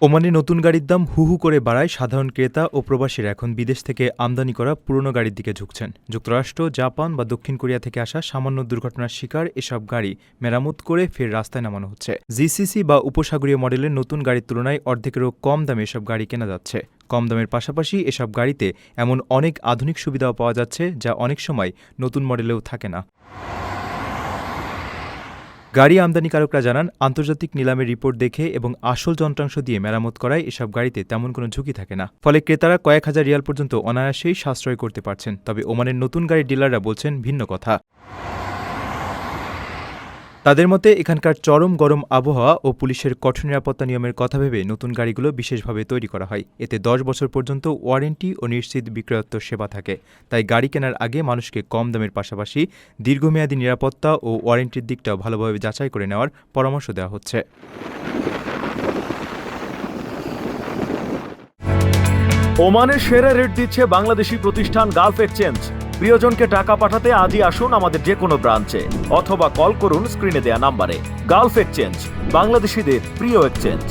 ওমানে নতুন গাড়ির দাম হু হু করে বাড়ায় সাধারণ ক্রেতা ও প্রবাসীরা এখন বিদেশ থেকে আমদানি করা পুরনো গাড়ির দিকে ঝুঁকছেন। যুক্তরাষ্ট্র, জাপান বা দক্ষিণ কোরিয়া থেকে আসা সামান্য দুর্ঘটনার শিকার এসব গাড়ি মেরামত করে ফের রাস্তায় নামানো হচ্ছে। জিসিসি বা উপসাগরীয় মডেলের নতুন গাড়ির তুলনায় অর্ধেকেরও কম দামে এসব গাড়ি কেনা যাচ্ছে। কম দামের পাশাপাশি এসব গাড়িতে এমন অনেক আধুনিক সুবিধাও পাওয়া যাচ্ছে যা অনেক সময় নতুন মডেলেও থাকে না। গাড়ি আমদানিকারকরা জানান, আন্তর্জাতিক নিলামের রিপোর্ট দেখে এবং আসল যন্ত্রাংশ দিয়ে মেরামত করায় এসব গাড়িতে তেমন কোনো ঝুঁকি থাকে না। ফলে ক্রেতারা কয়েক হাজার রিয়াল পর্যন্ত অনায়াসেই সাশ্রয় করতে পারছেন। তবে ওমানের নতুন গাড়ির ডিলাররা বলছেন ভিন্ন কথা। তাদের মতে এখানকার চরম গরম আবহাওয়া ও পুলিশের কঠোর নিরাপত্তা নিয়মের কথা ভেবে নতুন গাড়িগুলো বিশেষভাবে তৈরি করা হয়। এতে 10 বছর পর্যন্ত ওয়ারেন্টি ও নিশ্চিত বিক্রয়োত্ত সেবা থাকে। তাই গাড়ি কেনার আগে মানুষকে কম দামের পাশাপাশি দীর্ঘমেয়াদী নিরাপত্তা ও ওয়ারেন্টির দিকটাও ভালোভাবে যাচাই করে নেওয়ার পরামর্শ দেওয়া হচ্ছে। ওমানের সেরা রেট দিচ্ছে বাংলাদেশি প্রতিষ্ঠান গালফ এক্সচেঞ্জ। প্রিয়জনকে টাকা পাঠাতে আজই আসুন আমাদের যে কোনো ব্রাঞ্চে অথবা কল করুন স্ক্রিনে দেয়া নাম্বারে। গালফ এক্সচেঞ্জ, বাংলাদেশিদের প্রিয় এক্সচেঞ্জ।